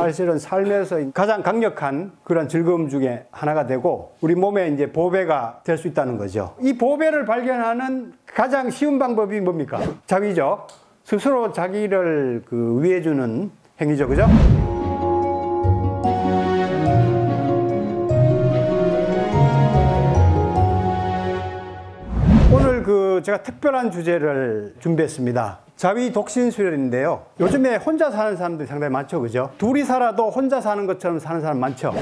사실은 삶에서 가장 강력한 그런 즐거움 중에 하나가 되고 우리 몸에 이제 보배가 될 수 있다는 거죠. 이 보배를 발견하는 가장 쉬운 방법이 뭡니까? 자위죠. 스스로 자기를 위해주는 행위죠. 그죠? 오늘 제가 특별한 주제를 준비했습니다. 자위 독신 수련인데요. 요즘에 혼자 사는 사람들이 상당히 많죠. 그죠? 둘이 살아도 혼자 사는 것처럼 사는 사람 많죠.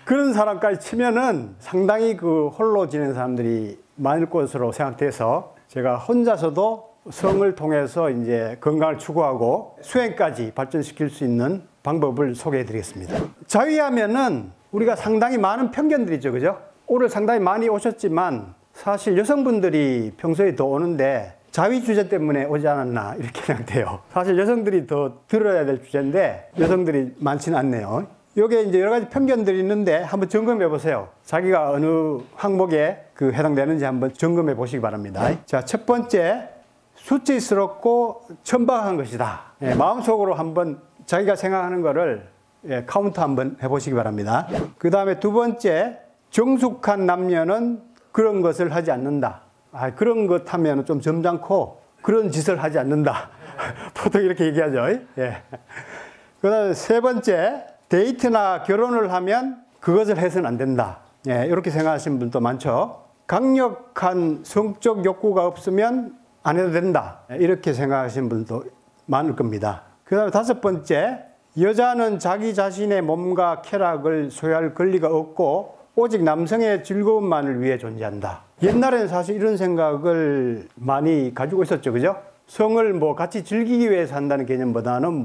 그런 사람까지 치면은 상당히 홀로 지내는 사람들이 많을 것으로 생각돼서 제가 혼자서도 성을 통해서 이제 건강을 추구하고 수행까지 발전시킬 수 있는 방법을 소개해 드리겠습니다. 자위하면은 우리가 상당히 많은 편견들이 있죠. 그죠? 오늘 상당히 많이 오셨지만 사실 여성분들이 평소에 더 오는데 자위 주제 때문에 오지 않았나 이렇게 생각돼요. 사실 여성들이 더 들어야 될 주제인데 여성들이 많지는 않네요. 여기에 이제 여러 가지 편견들이 있는데 한번 점검해 보세요. 자기가 어느 항목에 해당되는지 한번 점검해 보시기 바랍니다. 자, 첫 번째, 수치스럽고 천박한 것이다. 마음속으로 한번 자기가 생각하는 거를 카운트 한번 해보시기 바랍니다. 그 다음에 두 번째, 정숙한 남녀는 그런 것을 하지 않는다. 그런 것 하면 좀 점잖고 그런 짓을 하지 않는다. 보통 이렇게 얘기하죠. 그 다음에 세 번째, 데이트나 결혼을 하면 그것을 해서는 안 된다. 이렇게 생각하시는 분도 많죠. 강력한 성적 욕구가 없으면 안 해도 된다. 이렇게 생각하시는 분도 많을 겁니다. 그 다음에 다섯 번째, 여자는 자기 자신의 몸과 쾌락을 소유할 권리가 없고 오직 남성의 즐거움만을 위해 존재한다. 옛날에는 사실 이런 생각을 많이 가지고 있었죠. 그죠? 성을 같이 즐기기 위해서 한다는 개념보다는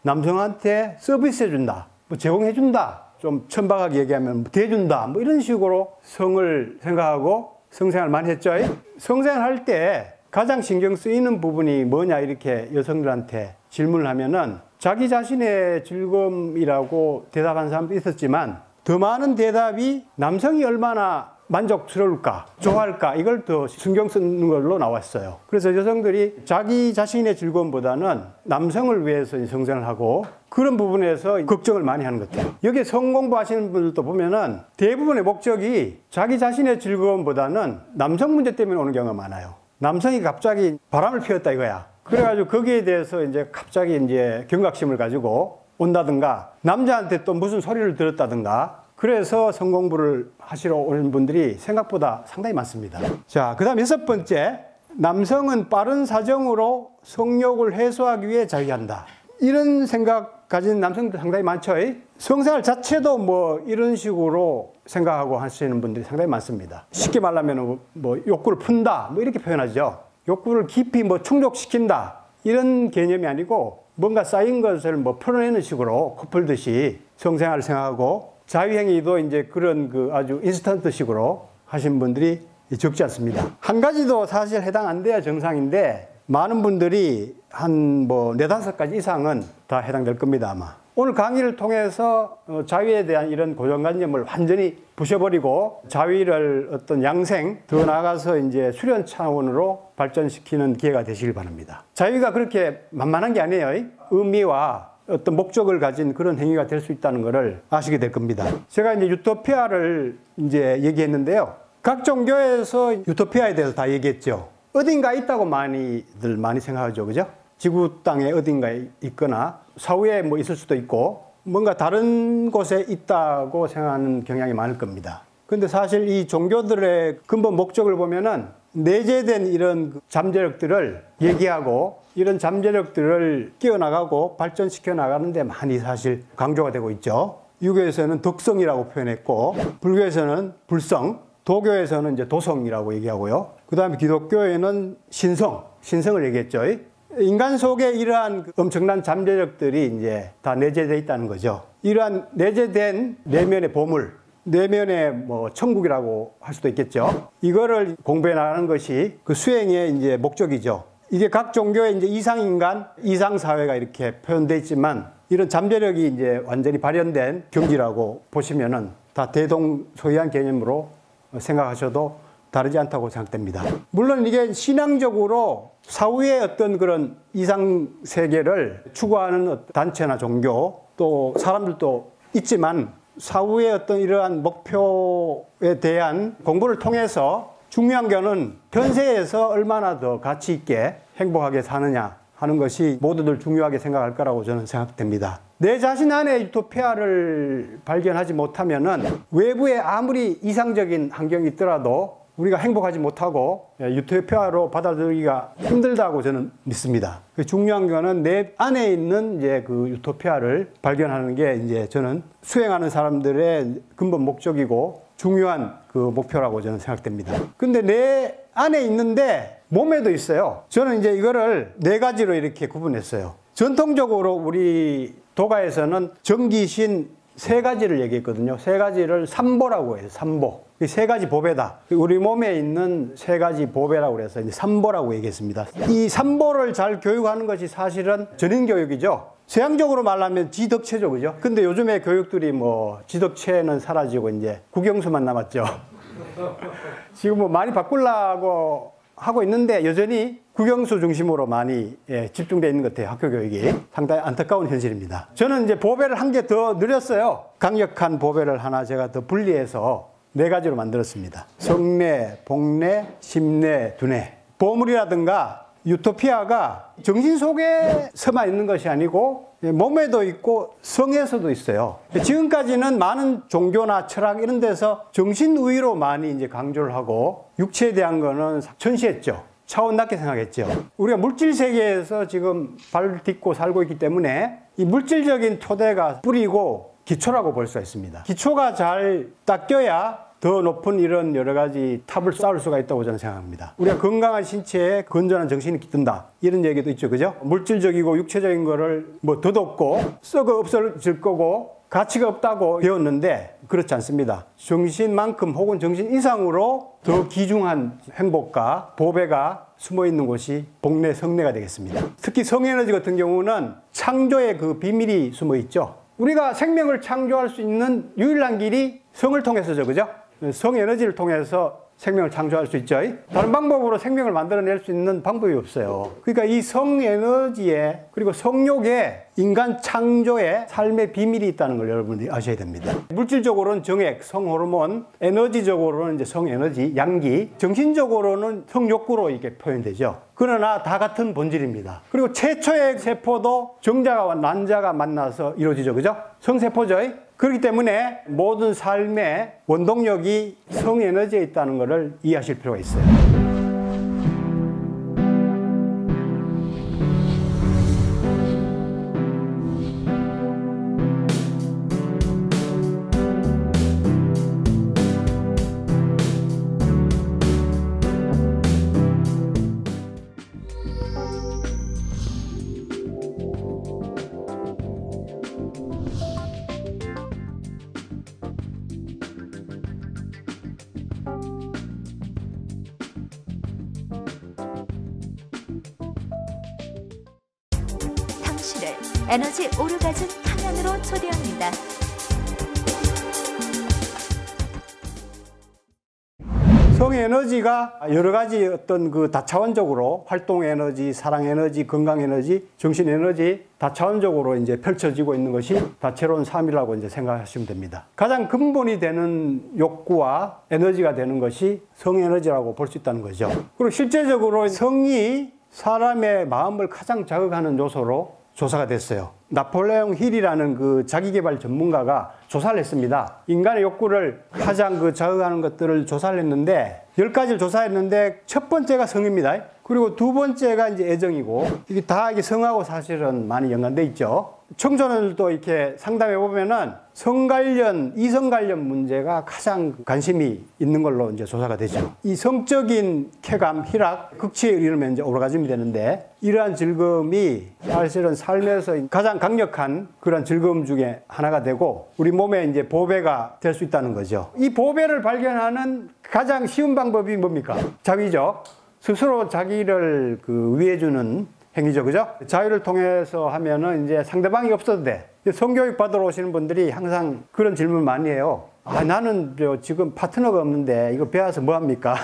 남성한테 서비스해준다. 제공해준다. 좀 천박하게 얘기하면 대준다. 이런 식으로 성을 생각하고 성생활을 많이 했죠. 성생활 할 때 가장 신경 쓰이는 부분이 뭐냐 이렇게 여성들한테 질문을 하면은 자기 자신의 즐거움이라고 대답한 사람도 있었지만 더 많은 대답이 남성이 얼마나 만족스러울까, 좋아할까 이걸 더 신경 쓰는 걸로 나왔어요. 그래서 여성들이 자기 자신의 즐거움보다는 남성을 위해서 성생활을 하고 그런 부분에서 걱정을 많이 하는 것 같아요. 여기에 성공부하시는 분들도 보면은 대부분의 목적이 자기 자신의 즐거움보다는 남성 문제 때문에 오는 경우가 많아요. 남성이 갑자기 바람을 피웠다 이거야. 그래가지고 거기에 대해서 이제 갑자기 이제 경각심을 가지고 온다든가 남자한테 또 무슨 소리를 들었다든가 그래서 성공부를 하시러 오는 분들이 생각보다 상당히 많습니다. 자, 그 다음 여섯 번째, 남성은 빠른 사정으로 성욕을 해소하기 위해 자위한다. 이런 생각 가진 남성들 상당히 많죠. 성생활 자체도 이런 식으로 생각하고 하시는 분들이 상당히 많습니다. 쉽게 말하면 욕구를 푼다 이렇게 표현하죠. 욕구를 깊이 충족시킨다 이런 개념이 아니고 뭔가 쌓인 것을 풀어내는 식으로 코 풀듯이 성생활을 생각하고 자위행위도 이제 그런 아주 인스턴트식으로 하신 분들이 적지 않습니다. 한 가지도 사실 해당 안 돼야 정상인데 많은 분들이 한 4-5가지 이상은 다 해당될 겁니다, 아마. 오늘 강의를 통해서 자위에 대한 이런 고정관념을 완전히 부셔버리고 자위를 어떤 양생, 더 나아가서 이제 수련 차원으로 발전시키는 기회가 되시길 바랍니다. 자위가 그렇게 만만한 게 아니에요. 의미와 어떤 목적을 가진 그런 행위가 될 수 있다는 것을 아시게 될 겁니다. 제가 이제 유토피아를 이제 얘기했는데요. 각 종교에서 유토피아에 대해서 다 얘기했죠. 어딘가 있다고 많이 생각하죠. 그죠? 지구 땅에 어딘가에 있거나 사후에 있을 수도 있고 뭔가 다른 곳에 있다고 생각하는 경향이 많을 겁니다. 그런데 사실 이 종교들의 근본 목적을 보면은 내재된 이런 잠재력들을 얘기하고 이런 잠재력들을 끼워나가고 발전시켜 나가는 데 많이 사실 강조가 되고 있죠. 유교에서는 덕성이라고 표현했고 불교에서는 불성, 도교에서는 이제 도성이라고 얘기하고요. 그 다음에 기독교에는 신성을 얘기했죠. 인간 속에 이러한 엄청난 잠재력들이 이제 다 내재되어 있다는 거죠. 이러한 내재된 내면의 보물, 내면의 천국이라고 할 수도 있겠죠. 이거를 공부해 나가는 것이 수행의 이제 목적이죠. 이게 각 종교의 이제 이상인간, 이상사회가 이렇게 표현되어 있지만 이런 잠재력이 이제 완전히 발현된 경지라고 보시면은 다 대동소이한 개념으로 생각하셔도 다르지 않다고 생각됩니다. 물론 이게 신앙적으로 사후의 어떤 그런 이상 세계를 추구하는 단체나 종교 또 사람들도 있지만 사후의 어떤 이러한 목표에 대한 공부를 통해서 중요한 거는 현세에서 얼마나 더 가치 있게 행복하게 사느냐 하는 것이 모두들 중요하게 생각할 거라고 저는 생각됩니다. 내 자신 안에 유토피아를 발견하지 못하면은 외부에 아무리 이상적인 환경이 있더라도 우리가 행복하지 못하고 유토피아로 받아들이기가 힘들다고 저는 믿습니다. 중요한 거는 내 안에 있는 이제 그 유토피아를 발견하는 게 이제 저는 수행하는 사람들의 근본 목적이고 중요한 그 목표라고 저는 생각됩니다. 근데 내 안에 있는데 몸에도 있어요. 저는 이제 이거를 네 가지로 이렇게 구분했어요. 전통적으로 우리 도가에서는 정기신 세 가지를 얘기했거든요. 세 가지를 삼보라고 해요. 삼보. 이 세 가지 보배다. 우리 몸에 있는 세 가지 보배라고 그래서 이제 삼보라고 얘기했습니다. 이 삼보를 잘 교육하는 것이 사실은 전인교육이죠. 서양적으로 말하면 지덕체죠, 그죠? 근데 요즘에 교육들이 뭐 지덕체는 사라지고 이제 국영수만 남았죠. 지금 뭐 많이 바꾸려고 하고 있는데 여전히 국영수 중심으로 많이 집중되어 있는 것 같아요. 학교 교육이. 상당히 안타까운 현실입니다. 저는 이제 보배를 한 개 더 늘렸어요. 강력한 보배를 하나 제가 더 분리해서 네 가지로 만들었습니다. 성내, 복내, 심내, 두내. 보물이라든가 유토피아가 정신 속에서만 있는 것이 아니고 몸에도 있고 성에서도 있어요. 지금까지는 많은 종교나 철학 이런 데서 정신의로 많이 이제 강조를 하고 육체에 대한 거는 천시했죠. 차원 낮게 생각했죠. 우리가 물질 세계에서 지금 발 딛고 살고 있기 때문에 이 물질적인 토대가 뿌리고 기초라고 볼 수가 있습니다. 기초가 잘 닦여야 더 높은 이런 여러 가지 탑을 쌓을 수가 있다고 저는 생각합니다. 우리가 건강한 신체에 건전한 정신이 깃든다. 이런 얘기도 있죠. 그죠? 물질적이고 육체적인 거를 뭐 덧없고 썩어 없어질 거고 가치가 없다고 배웠는데 그렇지 않습니다. 정신만큼 혹은 정신 이상으로 더 귀중한 행복과 보배가 숨어 있는 곳이 복내, 성내가 되겠습니다. 특히 성에너지 같은 경우는 창조의 그 비밀이 숨어 있죠. 우리가 생명을 창조할 수 있는 유일한 길이 성을 통해서죠. 그죠? 성에너지를 통해서 생명을 창조할 수 있죠. 다른 방법으로 생명을 만들어낼 수 있는 방법이 없어요. 그러니까 이 성에너지에 그리고 성욕에 인간 창조의 삶의 비밀이 있다는 걸 여러분들이 아셔야 됩니다. 물질적으로는 정액, 성호르몬, 에너지적으로는 이제 성에너지, 양기, 정신적으로는 성욕구로 이렇게 표현되죠. 그러나 다 같은 본질입니다. 그리고 최초의 세포도 정자와 난자가 만나서 이루어지죠. 그죠? 성세포죠. 그렇기 때문에 모든 삶의 원동력이 성에너지에 있다는 것을 이해하실 필요가 있어요. 당신을 에너지 오르가즘 탕양으로 초대합니다. 성에너지가 여러 가지 어떤 그 다차원적으로 활동에너지, 사랑에너지, 건강에너지, 정신에너지 다차원적으로 이제 펼쳐지고 있는 것이 다채로운 삶이라고 이제 생각하시면 됩니다. 가장 근본이 되는 욕구와 에너지가 되는 것이 성에너지라고 볼 수 있다는 거죠. 그리고 실제적으로 성이 사람의 마음을 가장 자극하는 요소로 조사가 됐어요. 나폴레옹 힐이라는 그 자기개발 전문가가 조사를 했습니다. 인간의 욕구를 가장 그 자극하는 것들을 조사를 했는데 10가지를 조사했는데 첫 번째가 성입니다. 그리고 두 번째가 이제 애정이고 이게 다 이게 성하고 사실은 많이 연관돼 있죠. 청소년들도 이렇게 상담해 보면은 성 관련, 이성 관련 문제가 가장 관심이 있는 걸로 이제 조사가 되죠. 이 성적인 쾌감, 희락, 극치에 이르면 이제 오르가즘이 되는데 이러한 즐거움이 사실은 삶에서 가장 강력한 그런 즐거움 중에 하나가 되고 우리 몸에 이제 보배가 될 수 있다는 거죠. 이 보배를 발견하는 가장 쉬운 방법이 뭡니까? 자위죠. 스스로 자기를 그 위해주는 행위죠. 그죠? 자유를 통해서 하면은 이제 상대방이 없어도 돼. 성교육 받으러 오시는 분들이 항상 그런 질문 많이 해요. 아, 나는 지금 파트너가 없는데 이거 배워서 뭐 합니까?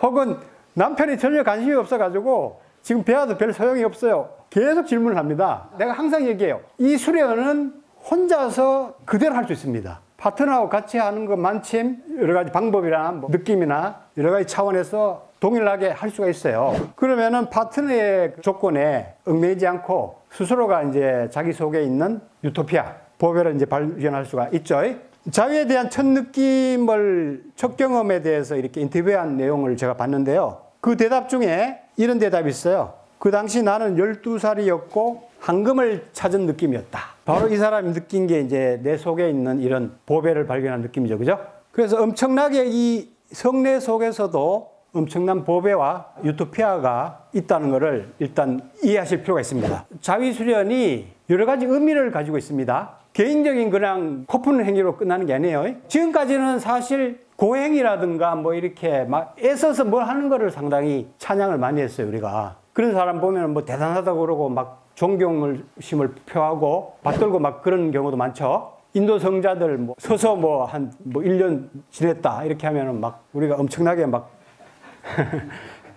혹은 남편이 전혀 관심이 없어가지고 지금 배워도 별 소용이 없어요. 계속 질문을 합니다. 내가 항상 얘기해요. 이 수련은 혼자서 그대로 할 수 있습니다. 파트너하고 같이 하는 것만큼 여러 가지 방법이나 뭐 느낌이나 여러 가지 차원에서 동일하게 할 수가 있어요. 그러면은 파트너의 조건에 얽매이지 않고 스스로가 이제 자기 속에 있는 유토피아, 보배를 이제 발견할 수가 있죠. 자유에 대한 첫 느낌을, 첫 경험에 대해서 이렇게 인터뷰한 내용을 제가 봤는데요. 그 대답 중에 이런 대답이 있어요. 그 당시 나는 12살이었고 황금을 찾은 느낌이었다. 바로 이 사람이 느낀 게 이제 내 속에 있는 이런 보배를 발견한 느낌이죠. 그죠? 그래서 엄청나게 이 성례 속에서도 엄청난 보배와 유토피아가 있다는 것을 일단 이해하실 필요가 있습니다. 자위수련이 여러 가지 의미를 가지고 있습니다. 개인적인 그냥 코푸는 행위로 끝나는 게 아니에요. 지금까지는 사실 고행이라든가 뭐 이렇게 막 애써서 뭘 하는 거를 상당히 찬양을 많이 했어요, 우리가. 그런 사람 보면 뭐 대단하다고 그러고 막 존경심을 표하고 받들고 막 그런 경우도 많죠. 인도 성자들 뭐 서서 뭐 한 뭐 1년 지냈다 이렇게 하면은 막 우리가 엄청나게 막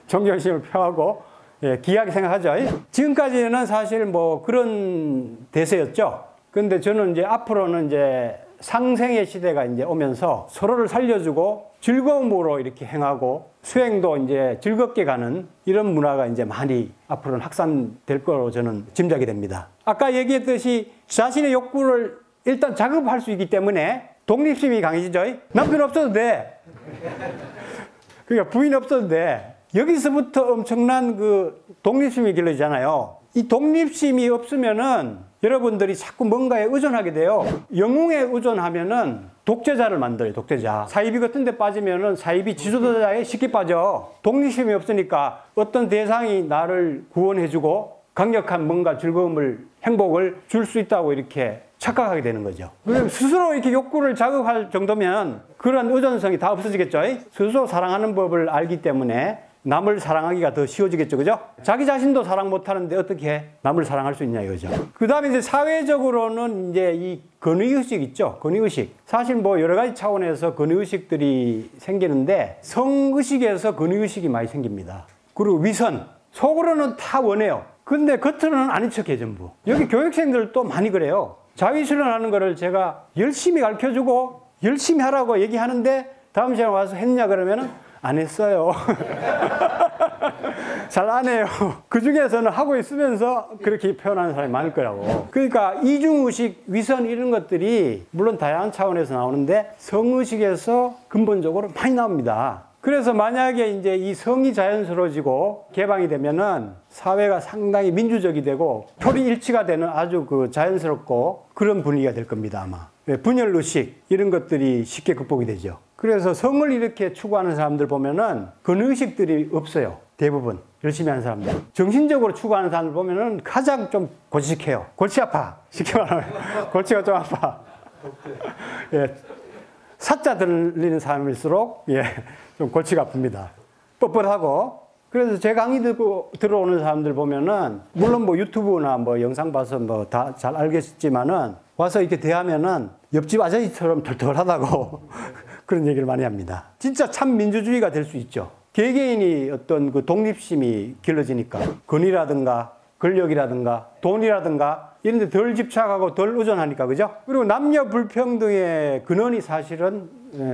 존경심을 표하고 예, 귀하게 생각하죠. 지금까지는 사실 뭐 그런 대세였죠. 근데 저는 이제 앞으로는 이제 상생의 시대가 이제 오면서 서로를 살려주고 즐거움으로 이렇게 행하고 수행도 이제 즐겁게 가는 이런 문화가 이제 많이 앞으로는 확산될 거로 저는 짐작이 됩니다. 아까 얘기했듯이 자신의 욕구를 일단 자극할 수 있기 때문에 독립심이 강해지죠. 남편 없어도 돼. 그러니까 부인 없어도 돼. 여기서부터 엄청난 그 독립심이 길러지잖아요. 이 독립심이 없으면은 여러분들이 자꾸 뭔가에 의존하게 돼요. 영웅에 의존하면은 독재자를 만들어요, 독재자. 사이비 같은 데 빠지면은 사이비 지도자에 쉽게 빠져. 독립심이 없으니까 어떤 대상이 나를 구원해주고 강력한 뭔가 즐거움을, 행복을 줄 수 있다고 이렇게 착각하게 되는 거죠. 스스로 이렇게 욕구를 자극할 정도면 그런 의존성이 다 없어지겠죠. 스스로 사랑하는 법을 알기 때문에 남을 사랑하기가 더 쉬워지겠죠. 그죠? 자기 자신도 사랑 못하는데 어떻게 남을 사랑할 수 있냐 이거죠. 그 다음에 이제 사회적으로는 이제 이 권위의식 있죠. 권위의식. 사실 뭐 여러 가지 차원에서 권위의식들이 생기는데 성의식에서 권위의식이 많이 생깁니다. 그리고 위선. 속으로는 다 원해요. 근데 겉으로는 아닌 척해 전부. 여기 교육생들도 많이 그래요. 자위수련하는 거를 제가 열심히 가르쳐주고 열심히 하라고 얘기하는데 다음 시간에 와서 했냐 그러면은 안 했어요. 잘 안 해요. 그 중에서는 하고 있으면서 그렇게 표현하는 사람이 많을 거라고. 그러니까 이중의식, 위선 이런 것들이 물론 다양한 차원에서 나오는데 성의식에서 근본적으로 많이 나옵니다. 그래서 만약에 이제 이 성이 자연스러워지고 개방이 되면은 사회가 상당히 민주적이 되고 표리일치가 되는 아주 그 자연스럽고 그런 분위기가 될 겁니다, 아마. 분열의식 이런 것들이 쉽게 극복이 되죠. 그래서 성을 이렇게 추구하는 사람들 보면은 근의식들이 없어요. 대부분 열심히 하는 사람들. 정신적으로 추구하는 사람들 보면은 가장 좀 고지식해요. 골치 아파. 쉽게 말하면 골치가 좀 아파. 예. 사자 들리는 사람일수록 예, 좀 골치가 아픕니다. 뻣뻣하고. 그래서 제 강의 듣고 들어오는 사람들 보면은 물론 뭐 유튜브나 뭐 영상 봐서 뭐 다 잘 알겠지만은 와서 이렇게 대하면은 옆집 아저씨처럼 털털하다고 그런 얘기를 많이 합니다. 진짜 참 민주주의가 될 수 있죠. 개개인이 어떤 그 독립심이 길러지니까 권위라든가 권력이라든가 돈이라든가 이런 데 덜 집착하고 덜 의존하니까, 그죠? 그리고 남녀 불평등의 근원이 사실은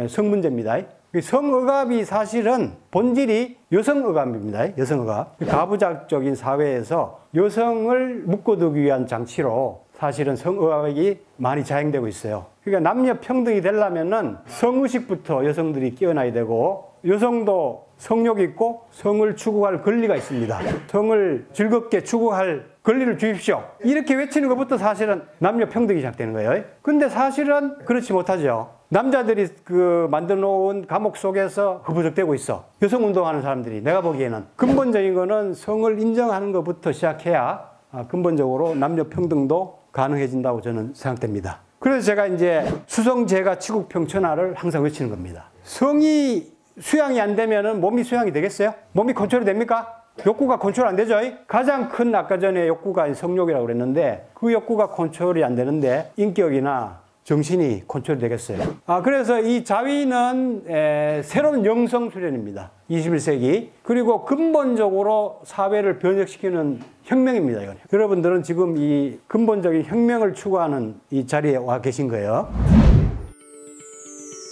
성문제입니다. 성의갑이 사실은 본질이 여성의갑입니다. 여성의갑. 가부장적인 사회에서 여성을 묶어두기 위한 장치로 사실은 성의갑이 많이 자행되고 있어요. 그러니까 남녀 평등이 되려면은 성의식부터 여성들이 깨어나야 되고 여성도 성욕이 있고 성을 추구할 권리가 있습니다. 성을 즐겁게 추구할 권리를 주십시오. 이렇게 외치는 것부터 사실은 남녀 평등이 시작되는 거예요. 근데 사실은 그렇지 못하죠. 남자들이 그 만들어 놓은 감옥 속에서 허부적대고 있어. 여성 운동하는 사람들이. 내가 보기에는 근본적인 거는 성을 인정하는 것부터 시작해야 근본적으로 남녀 평등도 가능해진다고 저는 생각됩니다. 그래서 제가 이제 수성제가 치국평천하를 항상 외치는 겁니다. 성이 수양이 안 되면은 몸이 수양이 되겠어요? 몸이 컨트롤이 됩니까? 욕구가 컨트롤 안 되죠? 가장 큰 아까 전에 욕구가 성욕이라고 그랬는데 그 욕구가 컨트롤이 안 되는데 인격이나 정신이 컨트롤 되겠어요. 그래서 이 자위는 새로운 영성 수련입니다. 21세기. 그리고 근본적으로 사회를 변혁시키는 혁명입니다. 이건. 여러분들은 지금 이 근본적인 혁명을 추구하는 이 자리에 와 계신 거예요.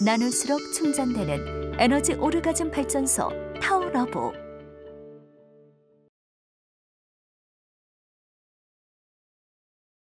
나눌수록 충전되는 에너지 오르가즘 발전소 타워러브.